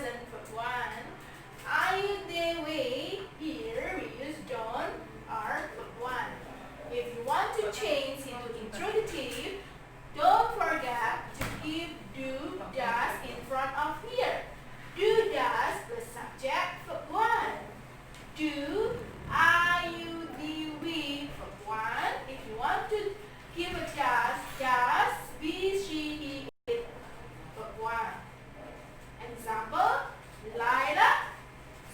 present for 1. Are you the way? Here we use don't, are for 1. If you want to change into interrogative, don't forget to give do, does in front of here. Do, does plus subject for 1. Do, are you, the, we for 1. If you want to give a does, be, she, he, it for 1. Example, Lila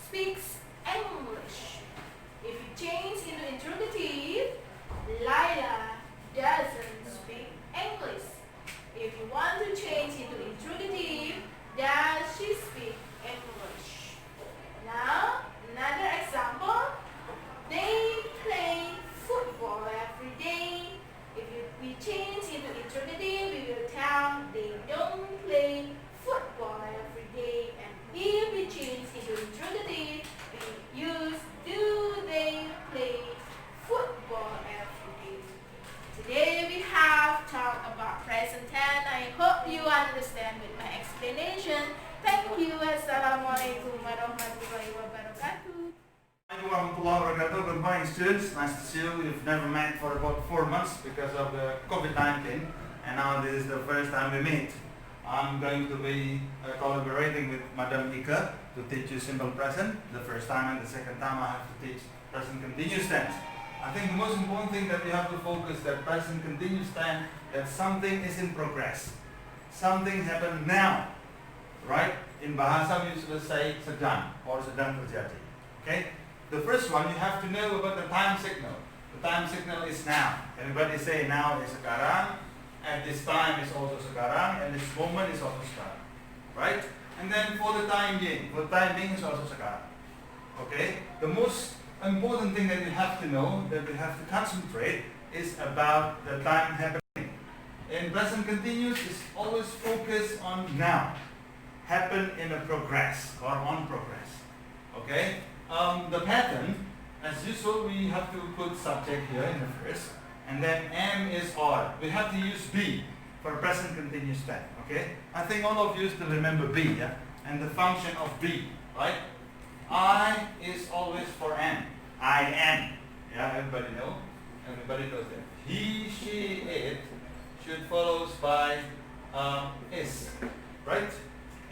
speaks English. If you change into interrogative, Lila doesn't speak English. If you want to change into interrogative, does she speak English? Now, another example. They play football every day. If we change into interrogative, we will tell they don't play football every day. And if we change into interrogative, we use do they play football every day. Today we have talked about present tense. I hope you understand with my explanation. Thank you. Assalamualaikum warahmatullahi wabarakatuh. Good morning, students. Nice to see you. We've never met for about 4 months because of the COVID-19, and now this is the first time we meet. I'm going to be collaborating with Madam Ika to teach you simple present the first time, and the second time I have to teach present continuous tense. I think the most important thing that we have to focus that present continuous tense, that something is in progress. Something happened now, right? In Bahasa we usually say sedang or sedang terjadi. Okay? The first one, you have to know about the time signal. The time signal is now. Everybody say now is sekarang, at this time is also sekarang, and this moment is also sekarang. Right? And then for the time being is also sekarang. Okay? The most important thing that you have to know, that you have to concentrate, is about the time happening. In present continuous, is always focus on now. Happen in a progress or on progress. Okay? The pattern, as usual, we have to put subject here in the first, and then am is or. We have to use be for present continuous tense. Okay? I think all of you still remember be, yeah? And the function of be, right? I is always for am. I am. Yeah, everybody know? Everybody knows that. He, she, it should follows by is, right?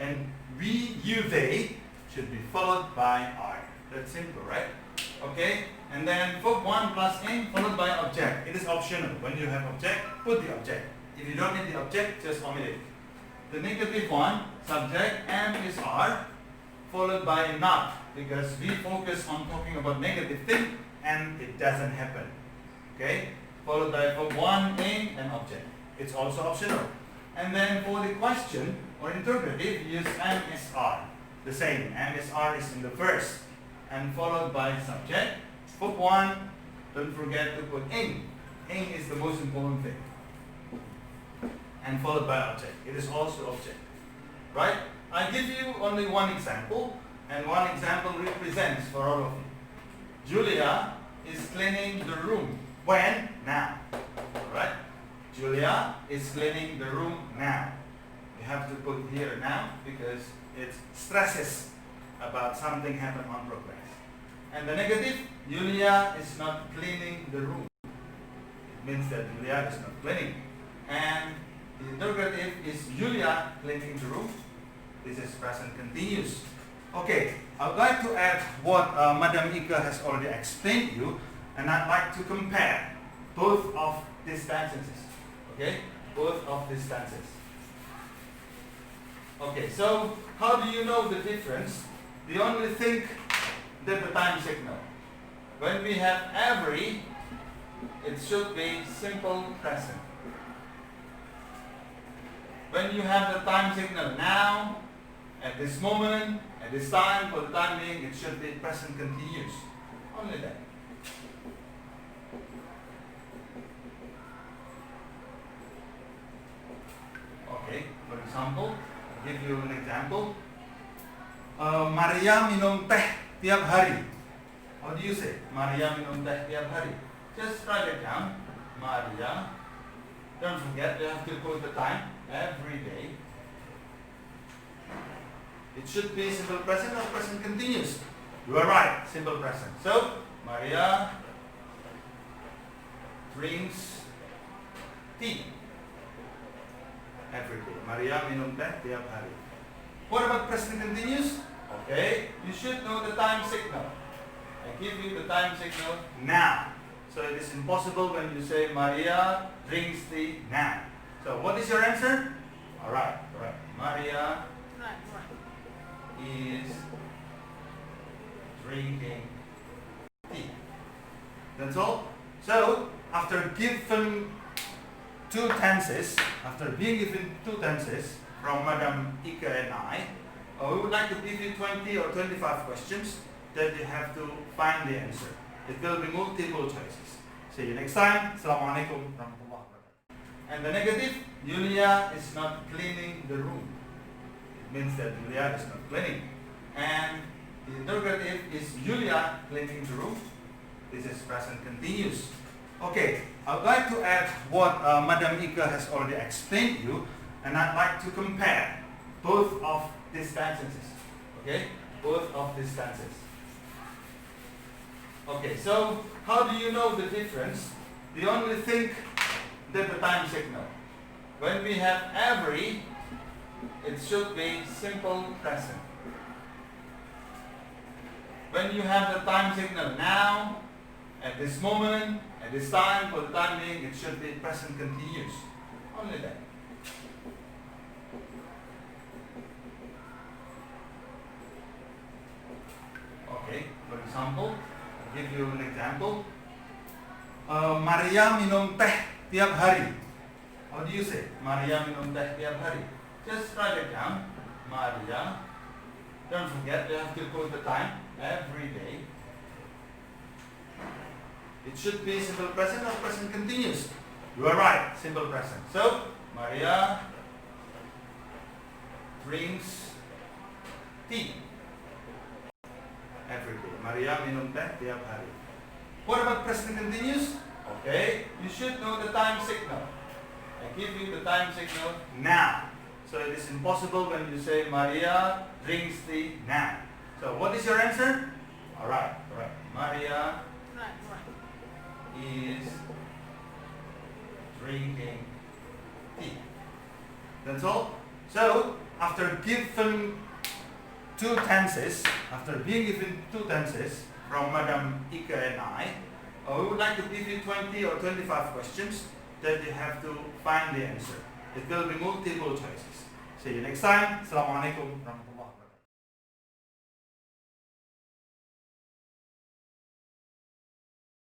And we, you, they should be followed by are. That's simple, right? Okay? And then verb 1 plus am followed by object. It is optional. When you have object, put the object. If you don't need the object, just omit it. The negative one, subject, am is are, followed by not, because we focus on talking about negative thing and it doesn't happen. Okay? Followed by verb 1, aim, and object. It's also optional. And then for the question or interrogative, use am is are. The same. Am is are is in the first. And followed by subject. Verb 1, don't forget to put aim. Aim is the most important thing. And followed by object. It is also object. Right? I give you only one example, and one example represents for all of you. Julia is cleaning the room. When? Now. Alright? Julia is cleaning the room now. You have to put here now because it stresses about something happened on progress. And the negative, Julia is not cleaning the room. It means that Julia is not cleaning. And the interrogative is Julia cleaning the room. This is present continuous. Okay, I would like to add what Madam Ika has already explained to you, and I'd like to compare both of these tenses. Okay, both of these tenses. Okay, so how do you know the difference? You only think that the time signal. When we have every, it should be simple present. When you have the time signal now, at this moment, at this time, for the time being, it should be present continuous. Only that. Okay, for example, I'll give you an example. Maria minum teh tiap hari. How do you say? Maria minum teh tiap hari. Just write it down. Maria. Don't forget, you have to put the time every day. It should be simple present or present continuous. You are right, simple present. So, Maria drinks tea every day. Maria minum teh tiap hari. What about present continuous? Okay, you should know the time signal. I give you the time signal now. So it is impossible when you say Maria drinks tea now. So what is your answer? Alright, correct. Maria is drinking tea. That's all. So after given two tenses, after being given two tenses from Madam Ika and I would like to give you 20 or 25 questions that you have to find the answer. It will be multiple choices. See you next time. Assalamualaikum warahmatullahi wabarakatuh. And the negative, Yulia is not cleaning the room. It means that Yulia is not cleaning. And the interrogative is Yulia cleaning the room. This is present continuous. Okay, I would like to add what Madam Ika has already explained to you, and I'd like to compare both of these sentences. Okay, both of these tenses. Okay, so how do you know the difference? You only think that the time signal. When we have every, it should be simple present. When you have the time signal now, at this moment, at this time, for the time being, it should be present continuous. Only that. Okay, for example, I'll give you an example. Maria minum teh tiap hari. How do you say? Maria minum teh tiap hari. Just write it down. Maria. Don't forget, you have to put the time every day. It should be simple present or present continuous. You are right, simple present. So, Maria drinks tea every day. Maria minum teh tiap hari. What about present continuous? Okay, you should know the time signal. I give you the time signal now. So it is impossible when you say Maria drinks tea now. So what is your answer? Alright, correct. Maria is drinking tea. That's all. So after given two tenses, after being given two tenses from Madam Ika and I would like to give you 20 or 25 questions that you have to find the answer. It will be multiple choices. See you next time. Assalamualaikum warahmatullahi wabarakatuh.